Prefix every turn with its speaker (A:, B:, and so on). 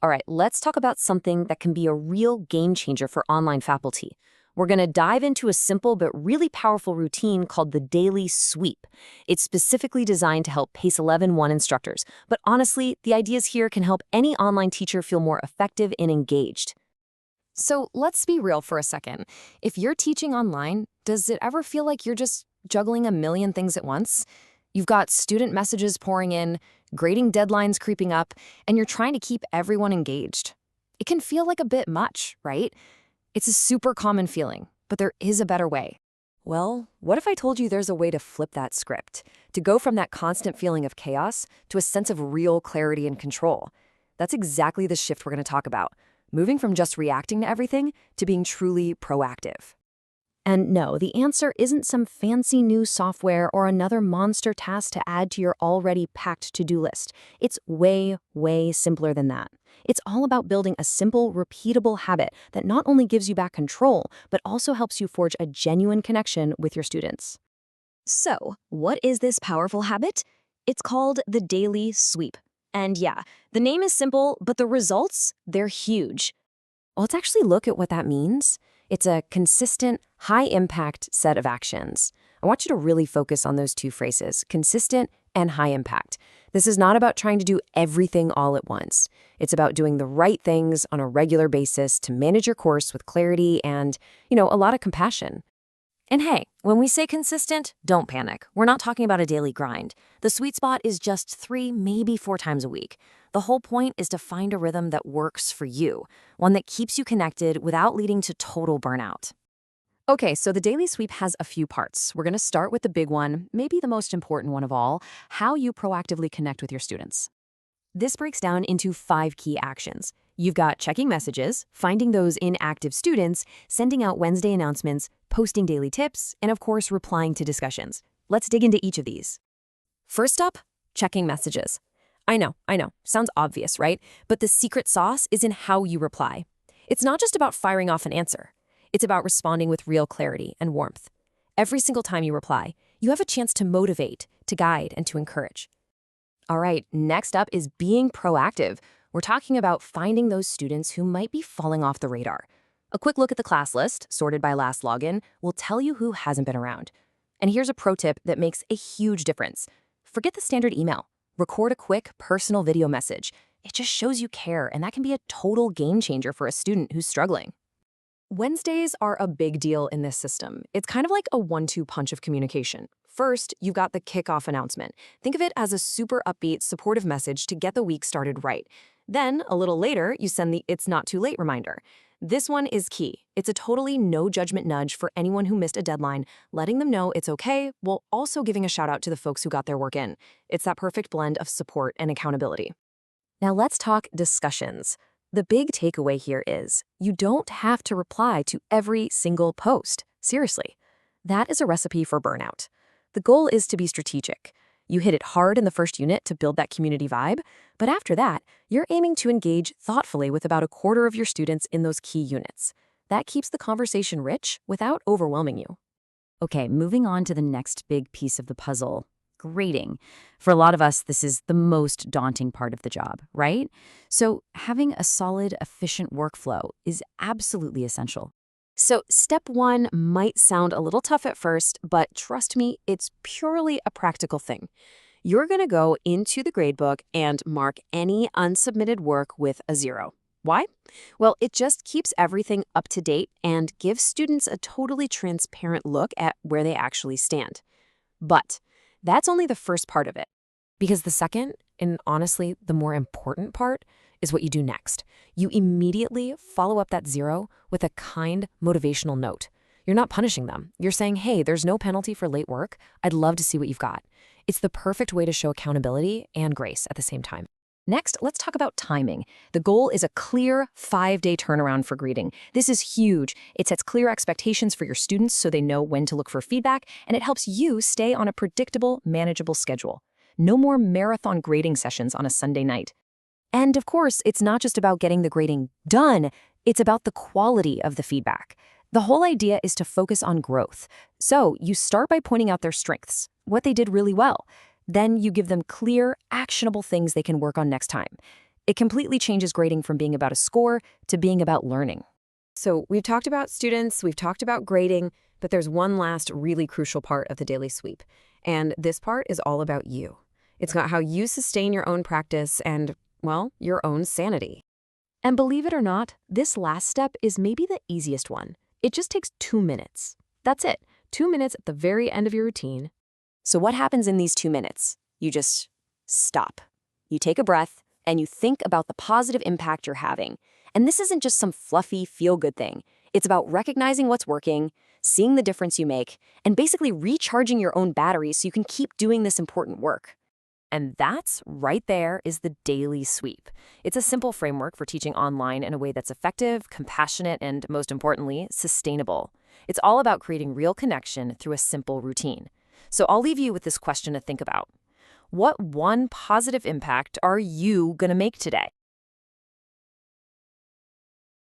A: All right, let's talk about something that can be a real game changer for online faculty. We're going to dive into a simple but really powerful routine called the daily sweep. It's specifically designed to help PACE 11-1 instructors, but honestly, the ideas here can help any online teacher feel more effective and engaged. So let's be real for a second. If you're teaching online, does it ever feel like you're just juggling a million things at once? You've got student messages pouring in, grading deadlines creeping up, and you're trying to keep everyone engaged. It can feel like a bit much, right? It's a super common feeling, but there is a better way. Well, what if I told you there's a way to flip that script, to go from that constant feeling of chaos to a sense of real clarity and control? That's exactly the shift we're going to talk about, moving from just reacting to everything to being truly proactive. And no, the answer isn't some fancy new software or another monster task to add to your already packed to-do list. It's way, way simpler than that. It's all about building a simple, repeatable habit that not only gives you back control, but also helps you forge a genuine connection with your students. So, what is this powerful habit? It's called the daily sweep. And yeah, the name is simple, but the results, they're huge. Well, let's actually look at what that means. It's a consistent, high-impact set of actions. I want you to really focus on those two phrases, consistent and high impact. This is not about trying to do everything all at once. It's about doing the right things on a regular basis to manage your course with clarity and, a lot of compassion. And hey, when we say consistent, don't panic. We're not talking about a daily grind. The sweet spot is just 3, maybe 4 times a week. The whole point is to find a rhythm that works for you, one that keeps you connected without leading to total burnout. Okay, so the daily sweep has a few parts. We're going to start with the big one, maybe the most important one of all, how you proactively connect with your students. This breaks down into 5 key actions. You've got checking messages, finding those inactive students, sending out Wednesday announcements, posting daily tips, and of course, replying to discussions. Let's dig into each of these. First up, checking messages. I know, sounds obvious, right? But the secret sauce is in how you reply. It's not just about firing off an answer. It's about responding with real clarity and warmth. Every single time you reply, you have a chance to motivate, to guide, and to encourage. All right, next up is being proactive. We're talking about finding those students who might be falling off the radar. A quick look at the class list, sorted by last login, will tell you who hasn't been around. And here's a pro tip that makes a huge difference. Forget the standard email. Record a quick, personal video message. It just shows you care, and that can be a total game changer for a student who's struggling. Wednesdays are a big deal in this system. It's kind of like a 1-2 punch of communication. First, you've got the kickoff announcement. Think of it as a super upbeat, supportive message to get the week started right. Then, a little later, you send the "it's not too late" reminder. This one is key. It's a totally no-judgment nudge for anyone who missed a deadline, letting them know it's okay, while also giving a shout-out to the folks who got their work in. It's that perfect blend of support and accountability. Now let's talk discussions. The big takeaway here is, you don't have to reply to every single post. Seriously. That is a recipe for burnout. The goal is to be strategic. You hit it hard in the first unit to build that community vibe, but after that, you're aiming to engage thoughtfully with about 1/4 of your students in those key units. That keeps the conversation rich without overwhelming you. Okay, moving on to the next big piece of the puzzle, grading. For a lot of us, this is the most daunting part of the job, right? So having a solid, efficient workflow is absolutely essential. So step 1 might sound a little tough at first, but trust me, it's purely a practical thing. You're going to go into the gradebook and mark any unsubmitted work with a 0. Why? Well, it just keeps everything up to date and gives students a totally transparent look at where they actually stand. But that's only the first part of it. Because the second, and honestly, the more important part, is what you do next. You immediately follow up that 0 with a kind, motivational note. You're not punishing them. You're saying, hey, there's no penalty for late work. I'd love to see what you've got. It's the perfect way to show accountability and grace at the same time. Next, let's talk about timing. The goal is a clear 5-day turnaround for grading. This is huge. It sets clear expectations for your students so they know when to look for feedback, and it helps you stay on a predictable, manageable schedule. No more marathon grading sessions on a Sunday night. And of course, it's not just about getting the grading done, it's about the quality of the feedback. The whole idea is to focus on growth. So you start by pointing out their strengths, what they did really well. Then you give them clear, actionable things they can work on next time. It completely changes grading from being about a score to being about learning. So we've talked about students, we've talked about grading, but there's one last really crucial part of the daily sweep. And this part is all about you. It's about how you sustain your own practice and, well, your own sanity. And believe it or not, this last step is maybe the easiest one. It just takes 2 minutes. That's it, 2 minutes at the very end of your routine. So what happens in these 2 minutes? You just stop. You take a breath, and you think about the positive impact you're having. And this isn't just some fluffy, feel-good thing. It's about recognizing what's working, seeing the difference you make, and basically recharging your own batteries so you can keep doing this important work. And that's right there is the daily sweep. It's a simple framework for teaching online in a way that's effective, compassionate, and most importantly, sustainable. It's all about creating real connection through a simple routine. So I'll leave you with this question to think about. What one positive impact are you going to make today?